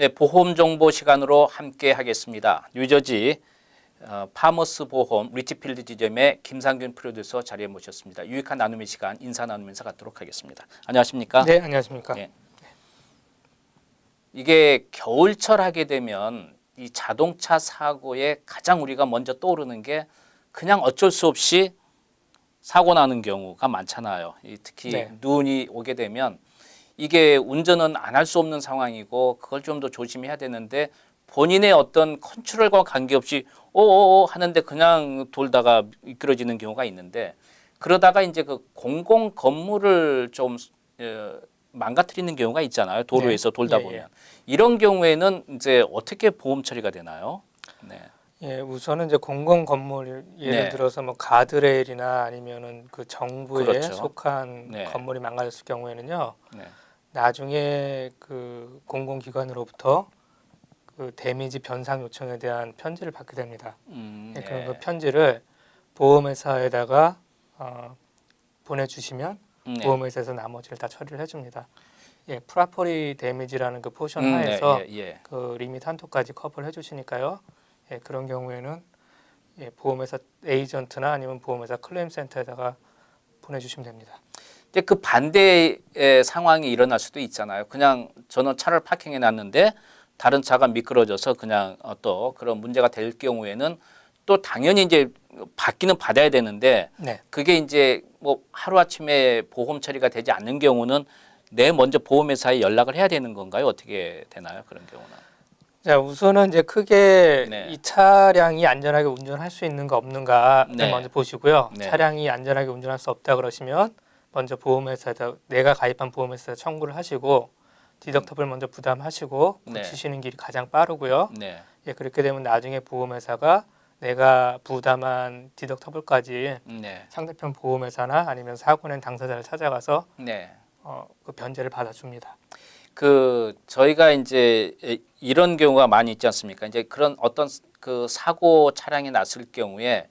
네, 보험 정보 시간으로 함께 하겠습니다. 뉴저지 파머스 보험 리치필드 지점의 김상균 프로듀서 자리에 모셨습니다. 유익한 나눔의 시간 인사 나누면서 갖도록 하겠습니다. 안녕하십니까? 네, 안녕하십니까? 네. 이게 겨울철 하게 되면 이 자동차 사고에 가장 우리가 먼저 떠오르는 게 그냥 어쩔 수 없이 사고 나는 경우가 많잖아요. 특히 네. 눈이 오게 되면 이게 운전은 안 할 수 없는 상황이고 그걸 좀 더 조심해야 되는데 본인의 어떤 컨트롤과 관계없이 오오오 하는데 그냥 돌다가 미끄러지는 경우가 있는데 그러다가 이제 그 공공 건물을 좀 망가뜨리는 경우가 있잖아요. 도로에서 네. 돌다 예, 보면 예. 이런 경우에는 이제 어떻게 보험 처리가 되나요? 네. 예, 우선은 이제 공공 건물 예를 네. 들어서 뭐 가드레일이나 아니면은 그 정부에 그렇죠. 속한 네. 건물이 망가졌을 경우에는요. 네. 나중에 그 공공기관으로부터 그 데미지 변상 요청에 대한 편지를 받게 됩니다. 예, 그럼 그 편지를 보험회사에다가 보내주시면 네. 보험회사에서 나머지를 다 처리를 해줍니다. 예, 프라퍼리 데미지라는 그 포션 하에서 네. 예. 그 리밋 한도까지 커버를 해주시니까요. 예, 그런 경우에는 예, 보험회사 에이전트나 아니면 보험회사 클레임센터에다가 보내주시면 됩니다. 근데 그 반대의 상황이 일어날 수도 있잖아요. 그냥 저는 차를 파킹해 놨는데 다른 차가 미끄러져서 그냥 또 그런 문제가 될 경우에는 또 당연히 이제 받기는 받아야 되는데 네. 그게 이제 뭐 하루아침에 보험 처리가 되지 않는 경우는 내 먼저 보험회사에 연락을 해야 되는 건가요? 어떻게 되나요? 그런 경우는. 자, 우선은 이제 크게 네. 이 차량이 안전하게 운전할 수 있는가 없는가를 네. 먼저 보시고요. 네. 차량이 안전하게 운전할 수 없다 그러시면 먼저 보험회사에다 내가 가입한 보험회사에 청구를 하시고 디덕터블 먼저 부담하시고 네. 고치시는 길이 가장 빠르고요. 네. 예, 그렇게 되면 나중에 보험회사가 내가 부담한 디덕터블까지 네. 상대편 보험회사나 아니면 사고 낸 당사자를 찾아가서 네. 그 변제를 받아줍니다. 그 저희가 이제 이런 경우가 많이 있지 않습니까? 이제 그런 어떤 그 사고 차량이 났을 경우에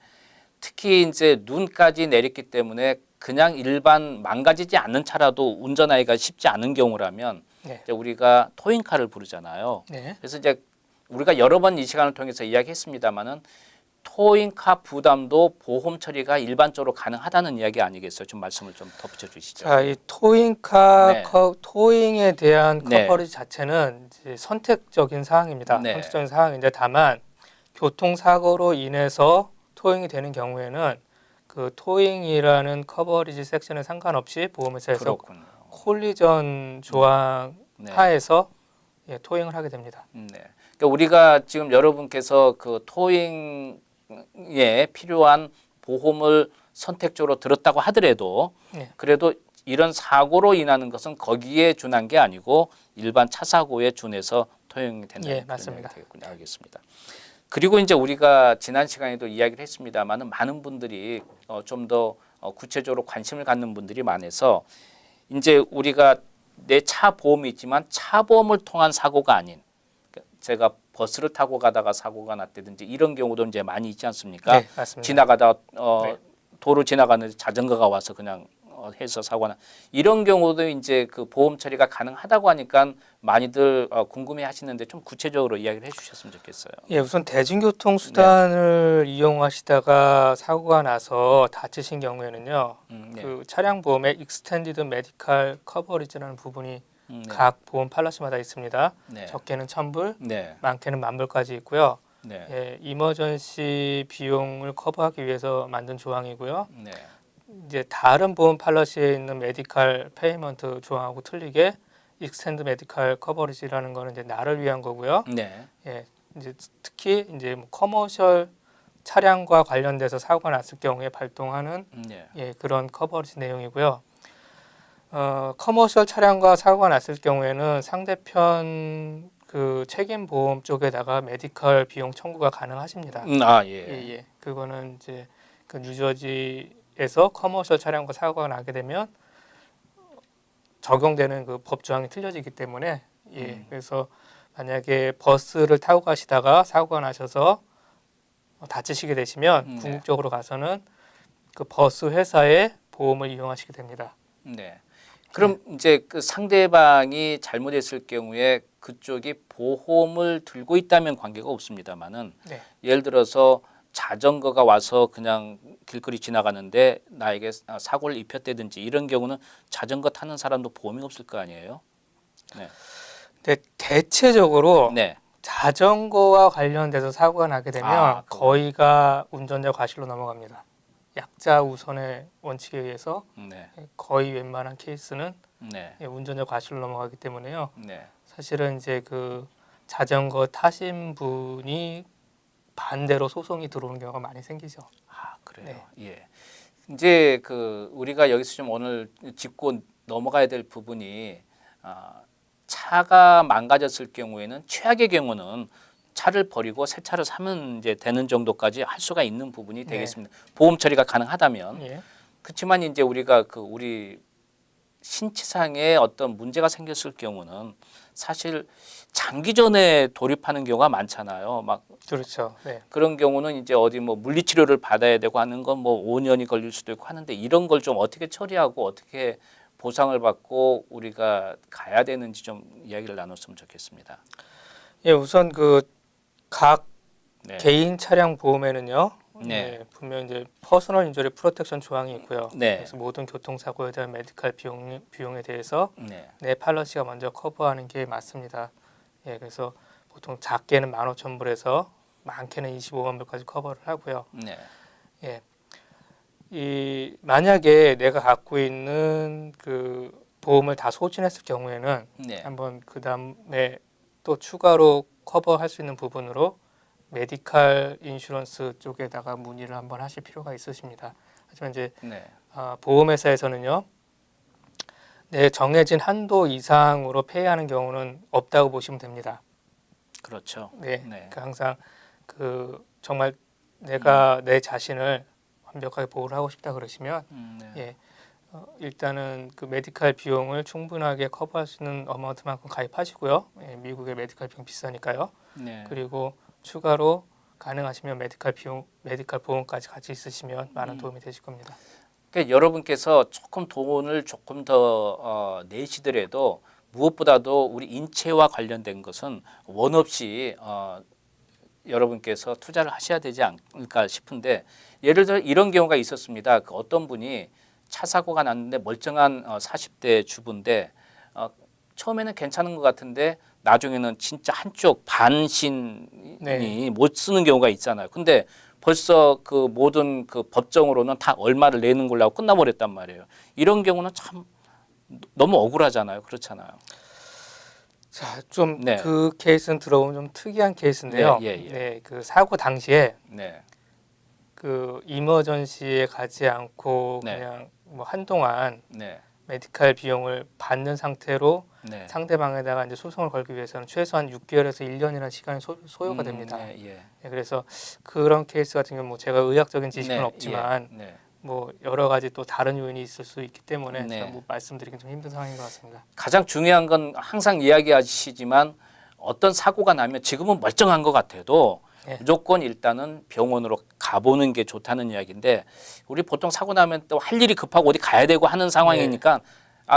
특히 이제 눈까지 내렸기 때문에 그냥 일반 망가지지 않는 차라도 운전하기가 쉽지 않은 경우라면 네. 이제 우리가 토잉카를 부르잖아요. 네. 그래서 이제 우리가 여러 번 이 시간을 통해서 이야기했습니다마는 토잉카 부담도 보험 처리가 일반적으로 가능하다는 이야기 아니겠어요? 좀 말씀을 좀 덧붙여 주시죠. 자, 이 토잉카 네. 토잉에 대한 네. 커버리지 자체는 이제 선택적인 사항입니다. 네. 선택적인 사항인데 다만 교통사고로 인해서 토잉이 되는 경우에는 그 토잉이라는 커버리지 섹션에 상관없이 보험회사에서 그렇군요. 콜리전 조항 네. 하에서 예, 토잉을 하게 됩니다. 네. 그러니까 우리가 지금 여러분께서 그 토잉에 필요한 보험을 선택적으로 들었다고 하더라도 네. 그래도 이런 사고로 인하는 것은 거기에 준한 게 아니고 일반 차 사고에 준해서 토잉이 된다는 예, 그런 맞습니다. 이야기가 되겠군요. 알겠습니다. 그리고 이제 우리가 지난 시간에도 이야기를 했습니다만은 많은 분들이 좀 더 구체적으로 관심을 갖는 분들이 많아서 이제 우리가 내 차 보험이 있지만 차 보험을 통한 사고가 아닌 제가 버스를 타고 가다가 사고가 났다든지 이런 경우도 이제 많이 있지 않습니까? 네, 맞습니다. 지나가다 네. 도로 지나가는데 자전거가 와서 그냥 해서 사고나 이런 경우도 이제 그 보험 처리가 가능하다고 하니까 많이들 궁금해하시는데 좀 구체적으로 이야기를 해주셨으면 좋겠어요. 예, 우선 대중교통 수단을 이용하시다가 사고가 나서 다치신 경우에는요, 네. 그 차량 보험에 익스텐디드 메디칼 커버리지라는 부분이 네. 각 보험 팔러시마다 있습니다. 네. 적게는 1,000불, 네. 많게는 10,000불까지 있고요. 네. 예, 이머전시 비용을 커버하기 위해서 만든 조항이고요. 네. 이제 다른 보험 팔러시에 있는 메디칼 페이먼트 조항하고 틀리게 익스텐드 메디칼 커버리지라는 거는 이제 나를 위한 거고요. 네. 예, 이제 특히 이제 뭐 커머셜 차량과 관련돼서 사고가 났을 경우에 발동하는 네. 예, 그런 커버리지 내용이고요. 커머셜 차량과 사고가 났을 경우에는 상대편 그 책임 보험 쪽에다가 메디컬 비용 청구가 가능하십니다. 예. 예. 그거는 이제 그 뉴저지에서 커머셜 차량과 사고가 나게 되면 적용되는 그 법 조항이 틀려지기 때문에 예. 그래서 만약에 버스를 타고 가시다가 사고가 나셔서 다치시게 되시면 네. 궁극적으로 가서는 그 버스 회사의 보험을 이용하시게 됩니다. 네. 그럼 이제 그 상대방이 잘못했을 경우에 그쪽이 보험을 들고 있다면 관계가 없습니다만은 네. 예를 들어서 자전거가 와서 그냥 길거리 지나가는데 나에게 사고를 입혔다든지 이런 경우는 자전거 타는 사람도 보험이 없을 거 아니에요? 네. 근데 대체적으로 네. 자전거와 관련돼서 사고가 나게 되면 그거. 거의가 운전자 과실로 넘어갑니다. 약자 우선의 원칙에 의해서 네. 거의 웬만한 케이스는 네. 운전자 과실로 넘어가기 때문에요. 네. 사실은 이제 그 자전거 타신 분이 반대로 소송이 들어오는 경우가 많이 생기죠. 그래요. 네. 예. 이제 그 우리가 여기서 좀 오늘 짚고 넘어가야 될 부분이 차가 망가졌을 경우에는 최악의 경우는 차를 버리고 새 차를 사면 이제 되는 정도까지 할 수가 있는 부분이 되겠습니다. 보험 처리가 가능하다면. 예. 그렇지만 이제 우리가 그 우리 신체상에 어떤 문제가 생겼을 경우는 사실 장기전에 돌입하는 경우가 많잖아요. 막 그렇죠. 네. 그런 경우는 이제 어디 뭐 물리치료를 받아야 되고 하는 건 뭐 5년이 걸릴 수도 있고 하는데 이런 걸 좀 어떻게 처리하고 어떻게 보상을 받고 우리가 가야 되는지 좀 이야기를 나눴으면 좋겠습니다. 예, 우선 그 각 네. 개인 차량 보험에는요. 네. 분명 이제 퍼스널 인저리 프로텍션 조항이 있고요. 네. 그래서 모든 교통사고에 대한 메디컬 비용에 대해서 네. 내 팔러시가 먼저 커버하는 게 맞습니다. 예, 그래서 보통 작게는 15,000불에서 많게는 25만 불까지 커버를 하고요. 네. 예, 이 만약에 내가 갖고 있는 그 보험을 다 소진했을 경우에는 네. 한번 그 다음에 또 추가로 커버할 수 있는 부분으로 메디칼 인슈런스 쪽에다가 문의를 한번 하실 필요가 있으십니다. 하지만 이제 네. 보험회사에서는요, 내 정해진 한도 이상으로 폐해하는 경우는 없다고 보시면 됩니다. 그렇죠. 네, 네. 그러니까 항상 그 정말 내가 내 자신을 완벽하게 보호를 하고 싶다 그러시면 네. 예, 일단은 그 메디칼 비용을 충분하게 커버할 수 있는 어마운트만큼 가입하시고요. 예, 미국의 메디칼 비용 비싸니까요. 네. 그리고 추가로 가능하시면 메디칼 보험까지 같이 있으시면 많은 도움이 되실 겁니다. 그러니까 여러분께서 조금 돈을 조금 더 내시더라도 무엇보다도 우리 인체와 관련된 것은 원 없이 여러분께서 투자를 하셔야 되지 않을까 싶은데 예를 들어 이런 경우가 있었습니다. 그 어떤 분이 차 사고가 났는데 멀쩡한 40대 주부인데 처음에는 괜찮은 것 같은데 나중에는 진짜 한쪽 반신이 네. 못 쓰는 경우가 있잖아요. 근데 벌써 그 모든 그 법정으로는 다 얼마를 내는 걸로 하고 끝나버렸단 말이에요. 이런 경우는 참 너무 억울하잖아요. 그렇잖아요. 자, 좀 네. 그 케이스는 들어보면 좀 특이한 케이스인데요. 네, 예, 예. 네, 그 사고 당시에 네. 그 이머전시에 가지 않고 네. 그냥 뭐 한동안 네. 메디칼 비용을 받는 상태로 네. 상대방에다가 이제 소송을 걸기 위해서는 최소한 6개월에서 1년이라는 시간이 소요가 됩니다. 네, 예. 네, 그래서 그런 케이스 같은 경우 뭐 제가 의학적인 지식은 네, 없지만 예. 네. 뭐 여러 가지 또 다른 요인이 있을 수 있기 때문에 네. 제가 뭐 말씀드리긴 좀 힘든 상황인 것 같습니다. 가장 중요한 건 항상 이야기하시지만 어떤 사고가 나면 지금은 멀쩡한 것 같아도 네. 무조건 일단은 병원으로 가보는 게 좋다는 이야기인데 우리 보통 사고 나면 또 할 일이 급하고 어디 가야 되고 하는 상황이니까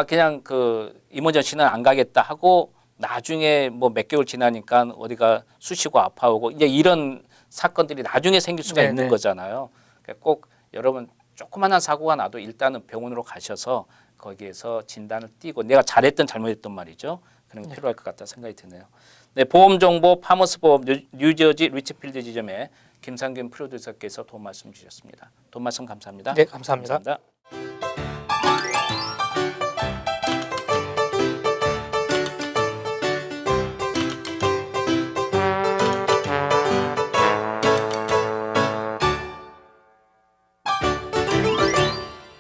그냥 그 이머전시는 안 가겠다 하고 나중에 뭐 몇 개월 지나니까 어디가 쑤시고 아파오고 이제 이런 사건들이 나중에 생길 수가 네, 있는 네. 거잖아요. 그러니까 꼭 여러분 조그마한 사고가 나도 일단은 병원으로 가셔서 거기에서 진단을 띄고 내가 잘했든 잘못했든 말이죠. 그런 게 필요할 것 같다 생각이 드네요. 네, 보험정보 파머스 보험 뉴저지 리치필드 지점에 김상균 프로듀서께서 도움 말씀 주셨습니다. 도움 말씀 감사합니다. 네, 감사합니다. 감사합니다.